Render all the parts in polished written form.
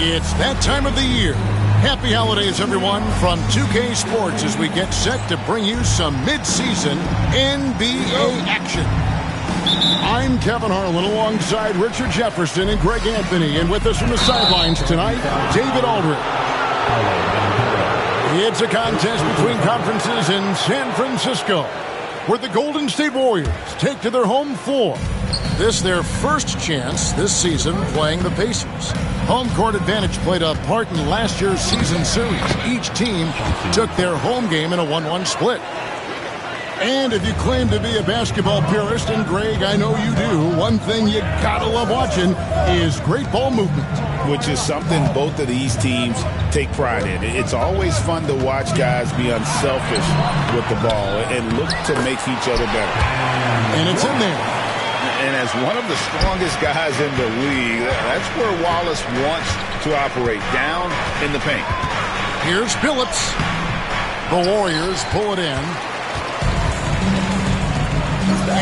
It's that time of the year. Happy holidays, everyone, from 2K Sports as we get set to bring you some mid-season NBA action. I'm Kevin Harlan alongside Richard Jefferson and Greg Anthony. And with us from the sidelines tonight, David Aldridge. It's a contest between conferences in San Francisco, where the Golden State Warriors take to their home floor. This their first chance this season playing the Pacers. Home court advantage played a part in last year's season series. Each team took their home game in a 1-1 split. And if you claim to be a basketball purist, and Greg, I know you do, one thing you gotta love watching is great ball movement. Which is something both of these teams take pride in. It's always fun to watch guys be unselfish with the ball and look to make each other better. And it's in there. And as one of the strongest guys in the league, that's where Wallace wants to operate, down in the paint. Here's Billups. The Warriors pull it in.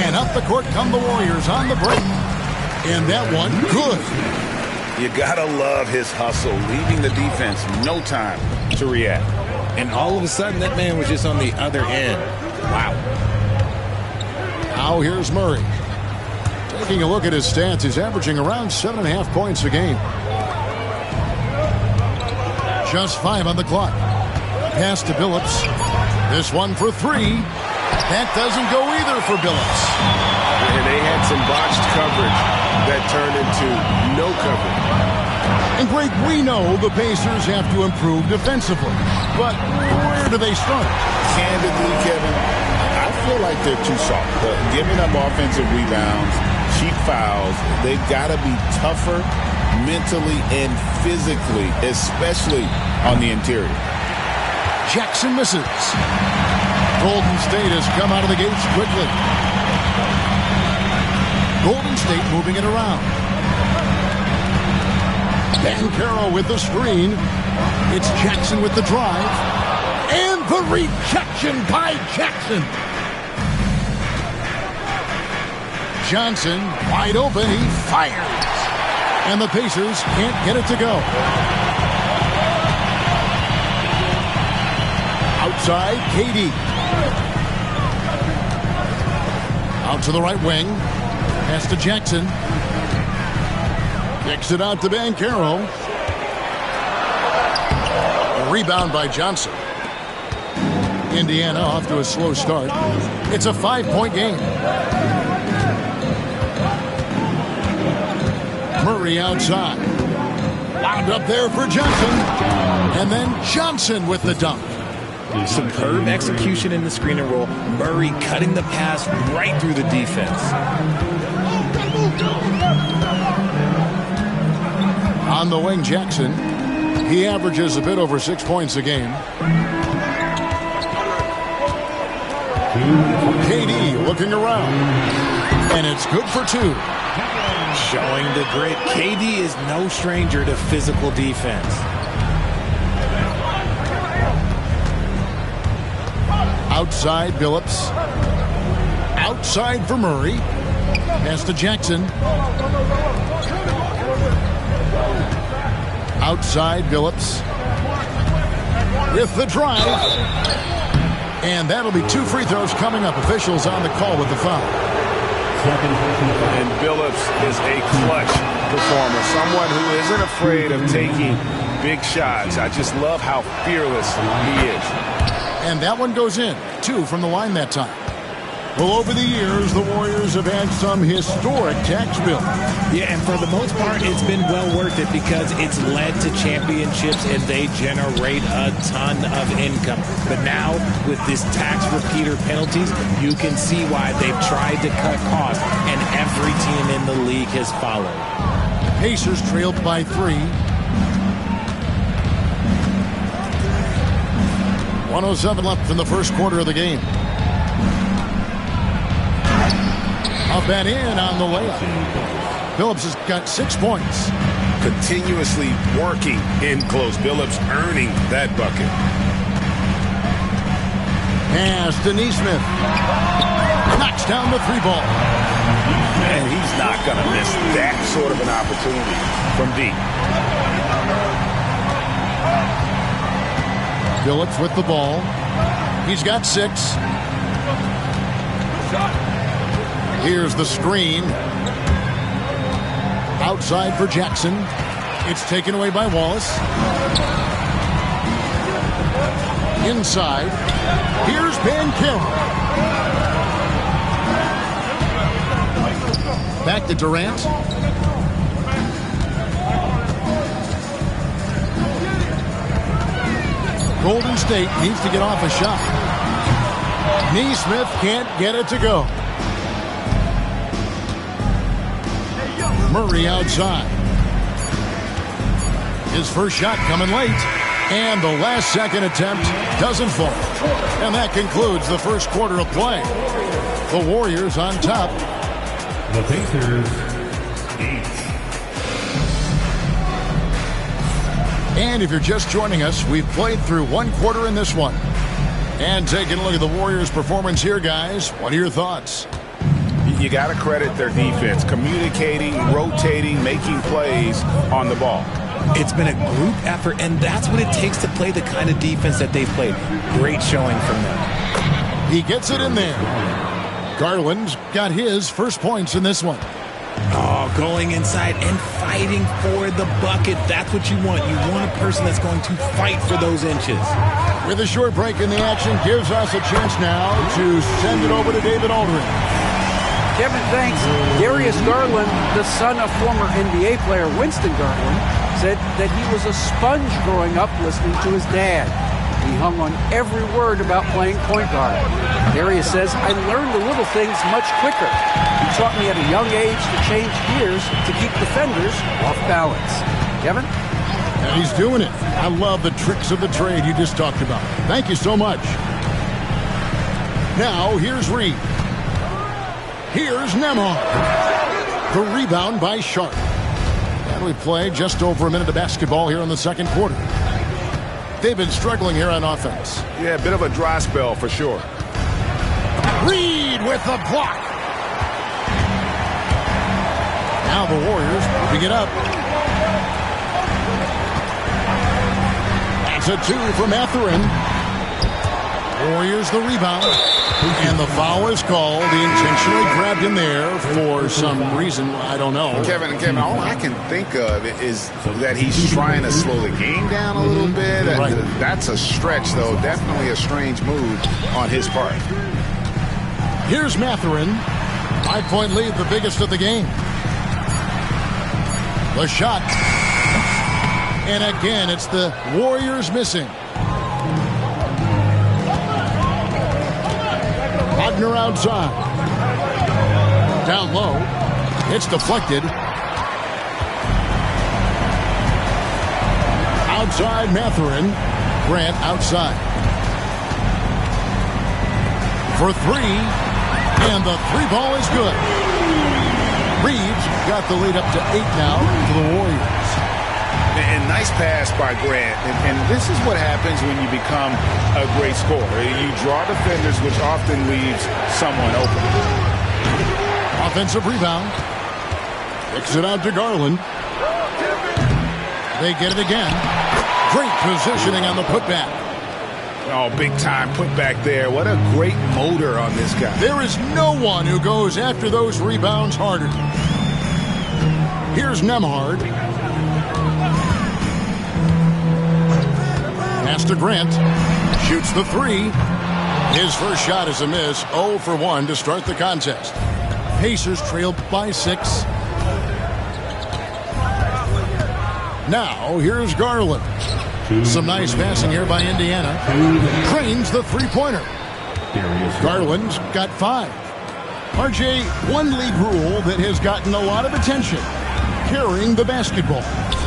And up the court come the Warriors on the break. And that one, good. You gotta love his hustle, leaving the defense no time to react. And all of a sudden, that man was just on the other end. Wow. Now here's Murray. Taking a look at his stats, he's averaging around 7.5 points a game. Just 5 on the clock. Pass to Billups. This one for 3. That doesn't go either for Billups. And they had some botched coverage that turned into no coverage. And Greg, we know the Pacers have to improve defensively. But where do they start? Candidly, Kevin, I feel like they're too soft. Giving up offensive rebounds, cheap fouls, they've got to be tougher mentally and physically, especially on the interior. Jackson misses. Golden State has come out of the gates quickly. Golden State moving it around. Banchero with the screen. It's Jackson with the drive. And the rejection by Jackson. Johnson wide open. He fires. And the Pacers can't get it to go. Outside, KD. Out to the right wing. Pass to Jackson. Kicks it out to Banchero. Rebound by Johnson. Indiana off to a slow start. It's a 5-point game. Murray outside. Wound up there for Johnson. And then Johnson with the dunk. Superb execution in the screen and roll. Murray cutting the pass right through the defense. On the wing, Jackson. He averages a bit over 6 points a game. KD looking around. And it's good for 2. Showing the grit. KD is no stranger to physical defense. Outside, Billups. Outside for Murray. Pass to Jackson. Outside, Billups. With the drive. And that'll be 2 free throws coming up. Officials on the call with the foul. And Billups is a clutch performer. Someone who isn't afraid of taking big shots. I just love how fearless he is. And that one goes in. 2 from the line that time. Well, over the years, the Warriors have had some historic tax bills. Yeah, and for the most part, it's been well worth it because it's led to championships and they generate a ton of income. But now, with this tax repeater penalties, you can see why they've tried to cut costs, and every team in the league has followed. Pacers trailed by 3. 1:07 left in the first quarter of the game. Up and in on the layup. Billups has got 6 points. Continuously working in close. Billups earning that bucket. Pass to Nesmith. Knocks down the 3 ball. and he's not going to miss that sort of an opportunity from deep. Phillips with the ball. He's got 6. Here's the screen. Outside for Jackson. It's taken away by Wallace. Inside. Here's Banchero. Back to Durant. Golden State needs to get off a shot. Neesmith can't get it to go. Murray outside. His first shot coming late. And the last second attempt doesn't fall. And that concludes the first quarter of play. The Warriors on top. The Pacers, 8. And if you're just joining us, we've played through one quarter in this one. And taking a look at the Warriors' performance here, guys. What are your thoughts? You got to credit their defense. Communicating, rotating, making plays on the ball. It's been a group effort, and that's what it takes to play the kind of defense that they've played. Great showing from them. He gets it in there. Garland's got his first points in this one. Oh, going inside and fighting for the bucket. That's what you want. You want a person that's going to fight for those inches. With a short break in the action, gives us a chance now to send it over to David Aldridge. Kevin, thanks. Darius Garland, the son of former NBA player Winston Garland, said that he was a sponge growing up listening to his dad. He hung on every word about playing point guard. Darius says, I learned the little things much quicker. He taught me at a young age to change gears to keep defenders off balance. Kevin? And he's doing it. I love the tricks of the trade you just talked about. Thank you so much. Now, here's Reed. Here's Nembhard. The rebound by Sharp. And we play just over a minute of basketball here in the second quarter. They've been struggling here on offense. Yeah, a bit of a dry spell for sure. Reed with the block. Now the Warriors moving it up. That's a 2 for Mathurin. Warriors the rebound. And the foul is called. He intentionally grabbed him there for some reason. I don't know. Kevin, all I can think of is that he's trying to slow the game down a little bit. Right. That's a stretch, though. Definitely a strange move on his part. Here's Mathurin. 5-point lead, the biggest of the game. The shot. And again, it's the Warriors missing. Wagner outside. Down low. It's deflected. Outside Mathurin. Grant outside. For 3. And the 3-ball is good. Reeves got the lead up to 8 now for the Warriors. And nice pass by Grant. And this is what happens when you become a great scorer. You draw defenders, which often leaves someone open. Offensive rebound. Kicks it out to Garland. They get it again. Great positioning on the putback. Oh, big time putback there. What a great motor on this guy. There is no one who goes after those rebounds harder. Here's Nembhard. Pass to Grant. Shoots the 3. His first shot is a miss. 0 for 1 to start the contest. Pacers trail by 6. Now, here's Garland. Some nice passing here by Indiana. Cranes the three-pointer. Garland's got 5. RJ, one league rule that has gotten a lot of attention. Carrying the basketball.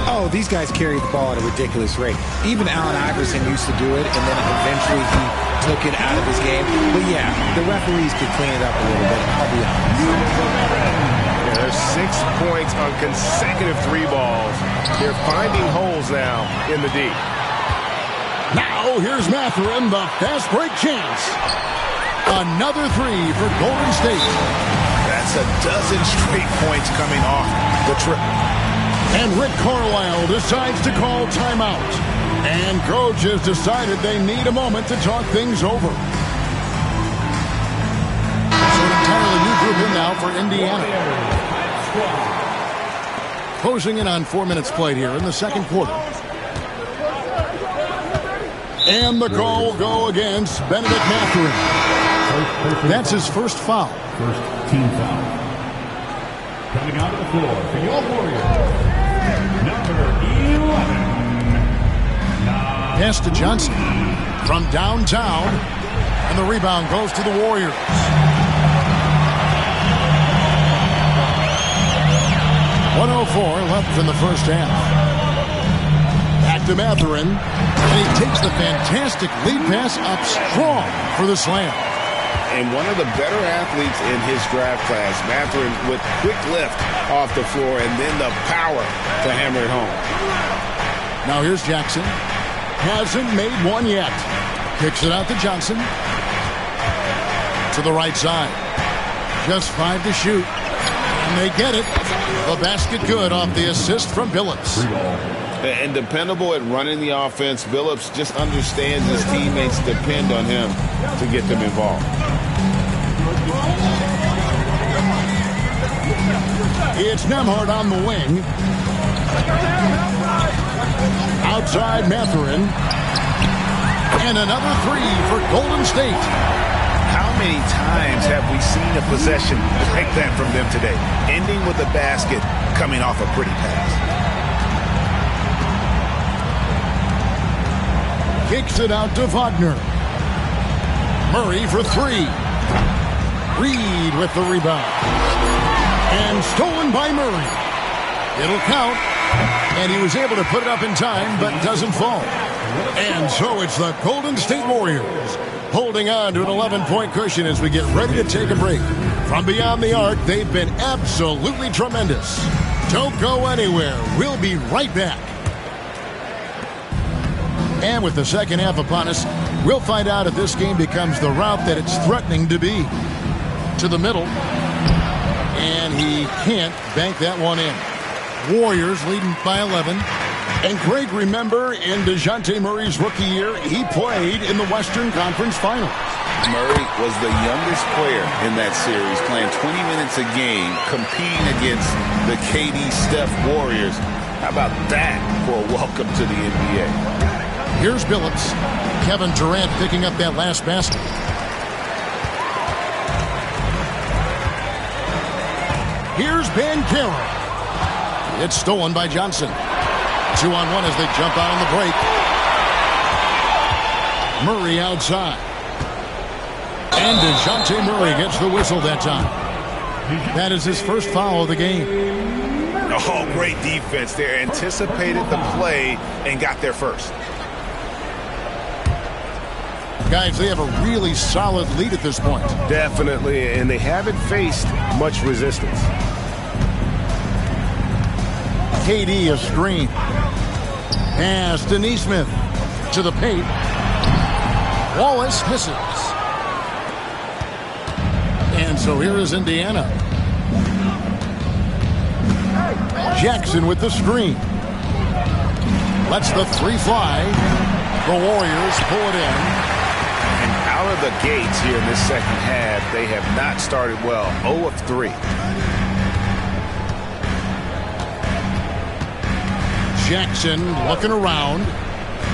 Oh, these guys carry the ball at a ridiculous rate. Even Allen Iverson used to do it, and then eventually he took it out of his game. But yeah, the referees could clean it up a little bit, I'll be honest. Yeah, there's 6 points on consecutive 3 balls. They're finding holes now in the D. Now, here's Mathurin, the fast break chance. Another 3 for Golden State. That's That's a dozen straight points coming off the trip. And Rick Carlisle decides to call timeout. And coach has decided they need a moment to talk things over. So an entirely new group in now for Indiana. Closing in on 4 minutes played here in the second quarter. And the call will go against Benedict Mathurin. That's his first foul. First team foul. Coming out of the floor for your Warriors, number 11. Pass to Johnson from downtown. And the rebound goes to the Warriors. .104 left in the first half. Back to Mathurin. And he takes the fantastic lead pass up strong for the slam. And one of the better athletes in his draft class, Mathurin, with quick lift off the floor and then the power to hammer it home. Now here's Jackson. Hasn't made one yet. Kicks it out to Johnson. To the right side. Just 5 to shoot. And they get it. The basket good off the assist from Billups. And dependable at running the offense. Billups just understands his teammates depend on him to get them involved. It's Nembhard on the wing. Outside Mathurin. And another three for Golden State. How many times have we seen a possession like that from them today? Ending with a basket, coming off a pretty pass. Kicks it out to Wagner. Murray for three. Reed with the rebound. And stolen by Murray. It'll count. And he was able to put it up in time, but doesn't fall. And so it's the Golden State Warriors holding on to an 11-point cushion as we get ready to take a break. From beyond the arc, they've been absolutely tremendous. Don't go anywhere. We'll be right back. And with the second half upon us, we'll find out if this game becomes the route that it's threatening to be. To the middle. And he can't bank that one in. Warriors leading by 11. And Greg, remember, in DeJounte Murray's rookie year, he played in the Western Conference Finals. Murray was the youngest player in that series, playing 20 minutes a game, competing against the KD Steph Warriors. How about that for a welcome to the NBA? Here's Billups. Kevin Durant picking up that last basket. Here's Banchero. It's stolen by Johnson. 2-on-1 as they jump out on the break. Murray outside. And DeJounte Murray gets the whistle that time. That is his first foul of the game. Oh, great defense there. Anticipated the play and got there first. Guys, they have a really solid lead at this point. Definitely, and they haven't faced much resistance. KD a screen. Pass to Nesmith. To the paint. Wallace misses. And so here is Indiana. Jackson with the screen. Lets the three fly. The Warriors pull it in. And out of the gates here in this second half, they have not started well. 0 of 3. Jackson looking around.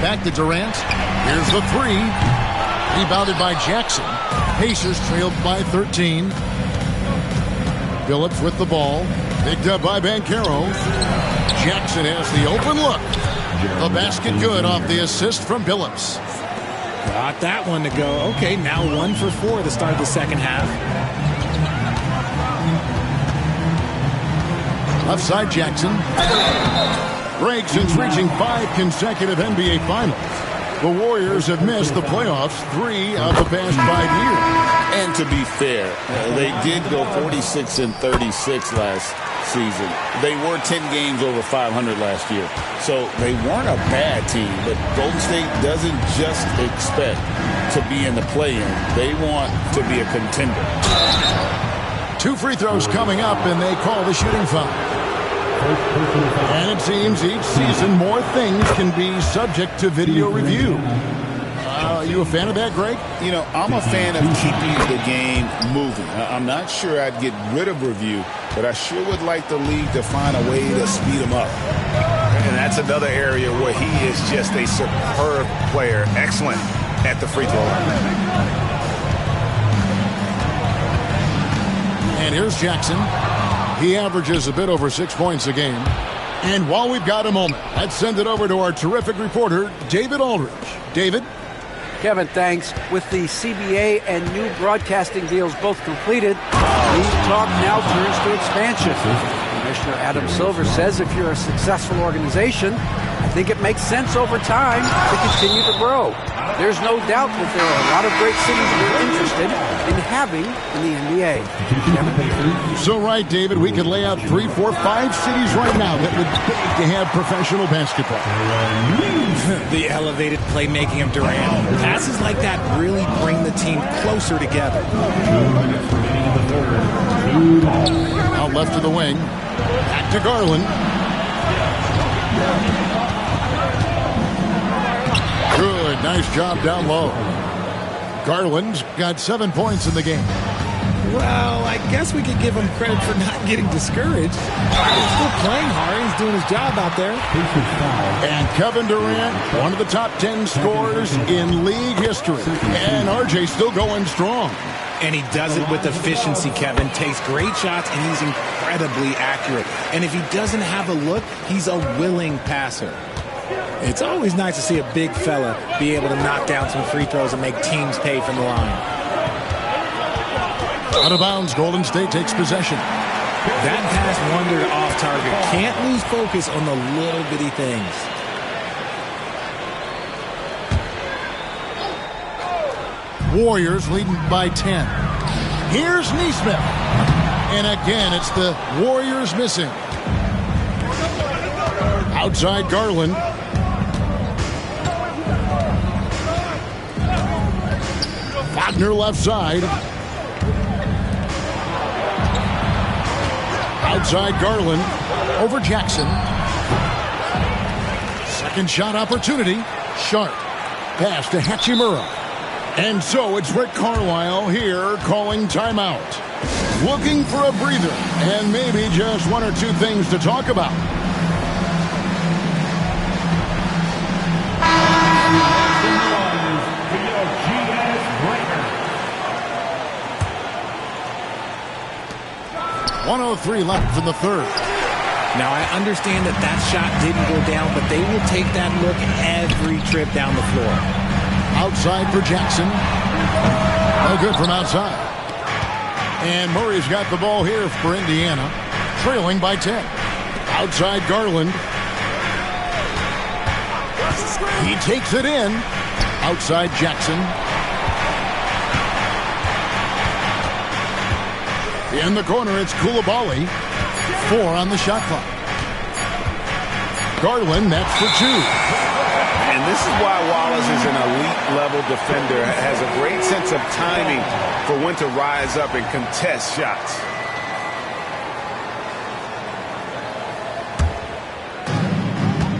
Back to Durant. Here's the three. Rebounded by Jackson. Pacers trailed by 13. Billups with the ball. Picked up by Banchero. Jackson has the open look. The basket good off the assist from Billups. Got that one to go. Okay, now 1 for 4 to start the second half. Left side Jackson. Greg, since reaching 5 consecutive NBA Finals, the Warriors have missed the playoffs 3 of the past 5 years. And to be fair, they did go 46-36 last season. They were 10 games over 500 last year. So they weren't a bad team, but Golden State doesn't just expect to be in the play-in. They want to be a contender. 2 free throws coming up, and they call the shooting foul. And it seems each season more things can be subject to video review. Are you a fan of that, Greg? You know, I'm a fan of keeping the game moving. I'm not sure I'd get rid of review, but I sure would like the league to find a way to speed them up. And that's another area where he is just a superb player. Excellent at the free throw line. And here's Jackson. He averages a bit over 6 points a game. And while we've got a moment, let's send it over to our terrific reporter, David Aldridge. David? Kevin, thanks. With the CBA and new broadcasting deals both completed, league talk now turns to expansion. Commissioner Adam Silver says if you're a successful organization, I think it makes sense over time to continue to grow. There's no doubt that there are a lot of great cities we're interested in having in the NBA. Kevin? So right, David, we could lay out 3, 4, 5 cities right now that would beg to have professional basketball. The elevated playmaking of Durant. Passes like that really bring the team closer together. Out left to the wing. Back to Garland. Good, nice job down low. Garland's got 7 points in the game. Well, I guess we could give him credit for not getting discouraged. He's still playing hard. He's doing his job out there. And Kevin Durant, one of the top 10 scorers in league history. And RJ's still going strong. And he does it with efficiency, Kevin. Takes great shots, and he's incredibly accurate. And if he doesn't have a look, he's a willing passer. It's always nice to see a big fella be able to knock down some free throws and make teams pay from the line. Out of bounds, Golden State takes possession. That pass wandered off target. Can't lose focus on the little bitty things. Warriors leading by 10. Here's Nesmith. And again, it's the Warriors missing. Outside Garland. Wagner left side. Outside Garland. Over Jackson. Second shot opportunity. Sharp. Pass to Hachimura. And so it's Rick Carlisle here calling timeout. Looking for a breather and maybe just 1 or 2 things to talk about. .103 left in the third. Now, I understand that shot didn't go down, but they will take that look every trip down the floor. Outside for Jackson. No good from outside. And Murray's got the ball here for Indiana, trailing by 10. Outside Garland. He takes it in. Outside Jackson. In the corner, it's Coulibaly. 4 on the shot clock. Garland, that's for 2. And this is why Wallace is an elite-level defender. Has a great sense of timing for when to rise up and contest shots.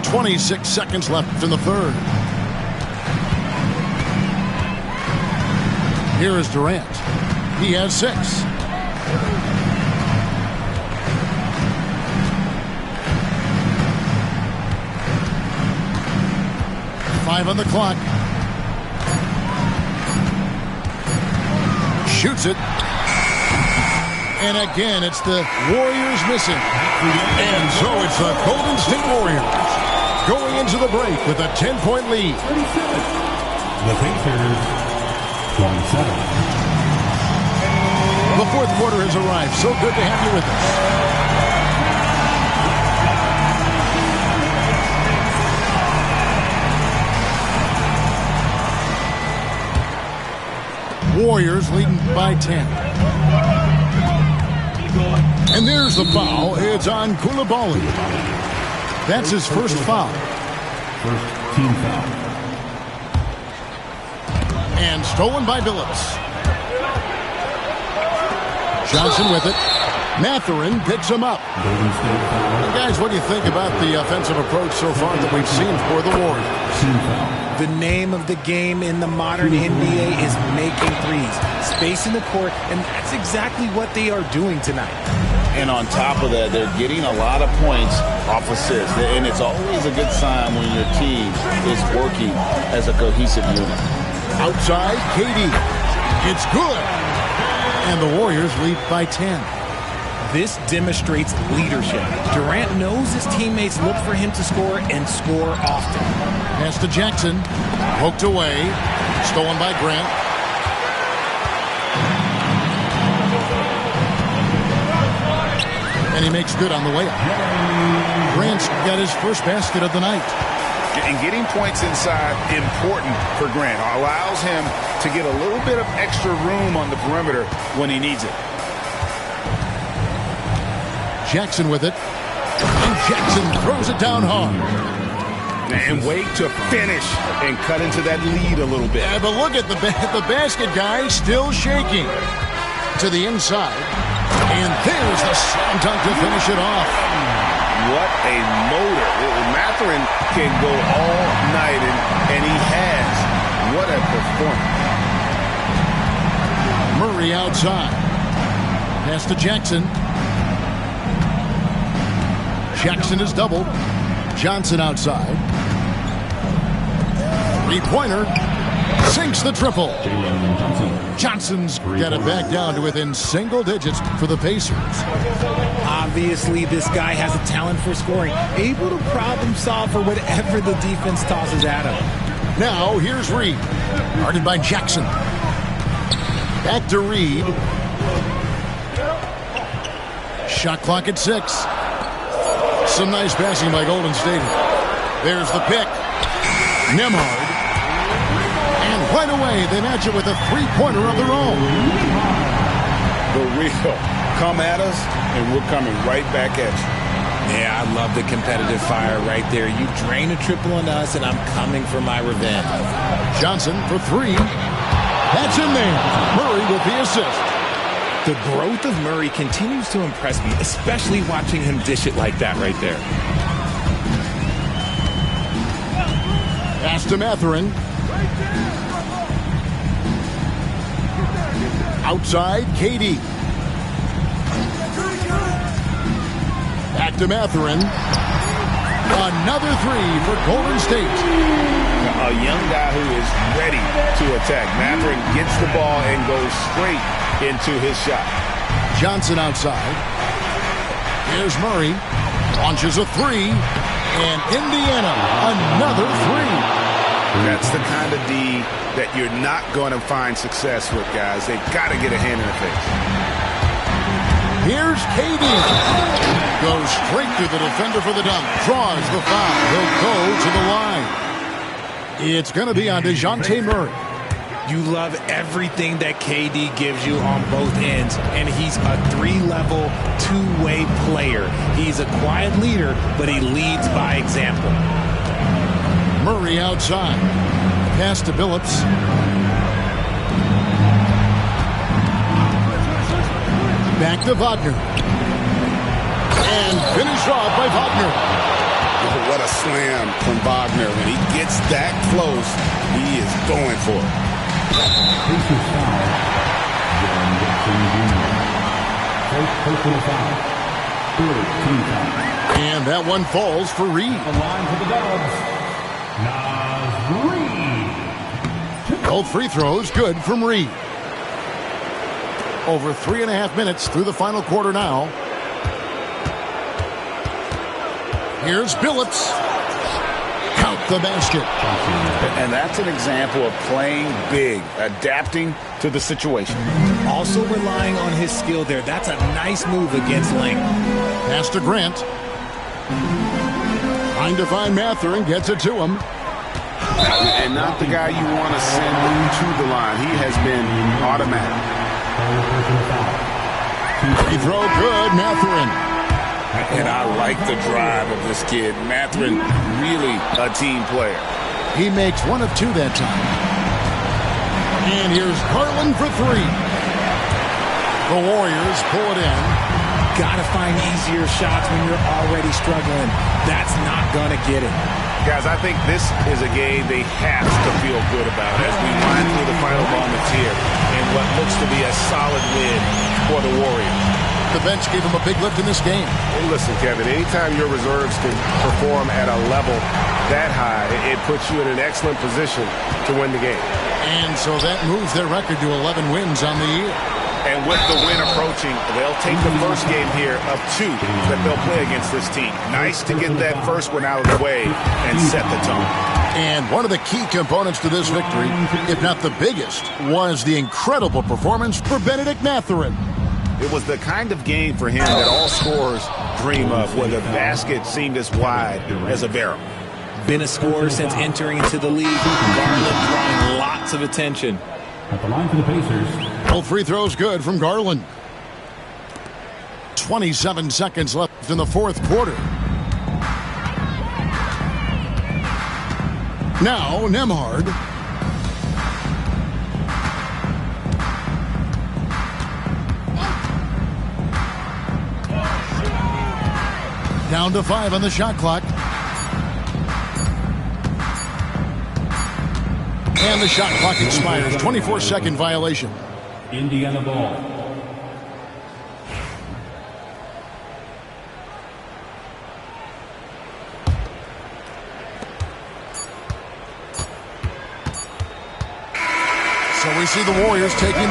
.26 seconds left in the third. Here is Durant. He has 6. Five on the clock. Shoots it. And again, it's the Warriors missing. And so it's the Golden State Warriors going into the break with a 10-point lead. The Pacers, 27. The fourth quarter has arrived. So good to have you with us. Warriors leading by 10. And there's the foul. It's on Coulibaly. That's his first foul. First team foul. And stolen by Billups. Johnson with it. Mathurin picks him up. And guys, what do you think about the offensive approach so far that we've seen for the Warriors? The name of the game in the modern NBA is making threes, spacing the court, and that's exactly what they are doing tonight. And on top of that, they're getting a lot of points off assists. And it's always a good sign when your team is working as a cohesive unit. Outside, KD. It's good. And the Warriors lead by 10. This demonstrates leadership. Durant knows his teammates look for him to score and score often. Pass to Jackson. Poked away. Stolen by Grant. And he makes good on the way up. Grant's got his first basket of the night. And getting points inside, important for Grant. Allows him to get a little bit of extra room on the perimeter when he needs it. Jackson with it. And Jackson throws it down hard. And wait to finish and cut into that lead a little bit. Yeah, but look at the basket guy still shaking. To the inside. And there's the slam dunk to finish it off. What a motor. Mathurin can go all night, and he has. What a performance. Murray outside. Pass to Jackson. Jackson is doubled. Johnson outside. Three-pointer. Sinks the triple. Johnson's got it back down to within single digits for the Pacers. Obviously, this guy has a talent for scoring, able to problem solve for whatever the defense tosses at him. Now, here's Reed. Guarded by Jackson. Back to Reed. Shot clock at 6. Some nice passing by Golden State. There's the pick. Nembhard. And right away, they match it with a three-pointer of their own. The real. Come at us, and we're coming right back at you. Yeah, I love the competitive fire right there. You drain a triple on us, and I'm coming for my revenge. Johnson for three. That's in there. Murray with the assist. The growth of Murray continues to impress me, especially watching him dish it like that right there. Pass to Mathurin. Outside, KD. Back to Mathurin. Another three for Golden State. A young guy who is ready to attack. Mathurin gets the ball and goes straight into his shot. Johnson outside. Here's Murray. Launches a three. And Indiana, another three. That's the kind of D that you're not going to find success with, guys. They've got to get a hand in the face. Here's KD. Goes straight to the defender for the dunk. Draws the foul. He'll go to the line. It's going to be on DeJounte Murray. You love everything that KD gives you on both ends, and he's a three-level, two-way player. He's a quiet leader, but he leads by example. Murray outside. Pass to Billups. Back to Wagner. And finished off by Wagner. What a slam from Wagner. When he gets that close, he is going for it. And that one falls for Reed. Both free throws good from Reed. Over 3.5 minutes through the final quarter now. Here's Billups. Count the basket. And that's an example of playing big, adapting to the situation. Also relying on his skill there. That's a nice move against length. Pass to Grant. Trying to find Mathurin, gets it to him. And not the guy you want to send to the line. He has been automatic. Free throw good, Mathurin. And I like the drive of this kid. Mathurin, really a team player. He makes one of two that time. And here's Garland for three. The Warriors pull it in. Got to find easier shots when you're already struggling. That's not going to get it. Guys, I think this is a game they have to feel good about as we wind through the final moments here in what looks to be a solid win for the Warriors. The bench gave them a big lift in this game. Well, listen, Kevin, anytime your reserves can perform at a level that high, it puts you in an excellent position to win the game. And so that moves their record to 11 wins on the year. And with the win approaching, they'll take the first game here of 2 that they'll play against this team. Nice to get that first one out of the way and set the tone. And one of the key components to this victory, if not the biggest, was the incredible performance for Benedict Mathurin. It was the kind of game for him that all scorers dream of, where the basket seemed as wide as a barrel. Been a scorer since entering into the league. Garland drawing lots of attention. At the line for the Pacers. Both free throws good from Garland. 27 seconds left in the fourth quarter. Now Nembhard. Down to 5 on the shot clock. And the shot clock expires. 24-second violation. Indiana ball. So we see the Warriors taking the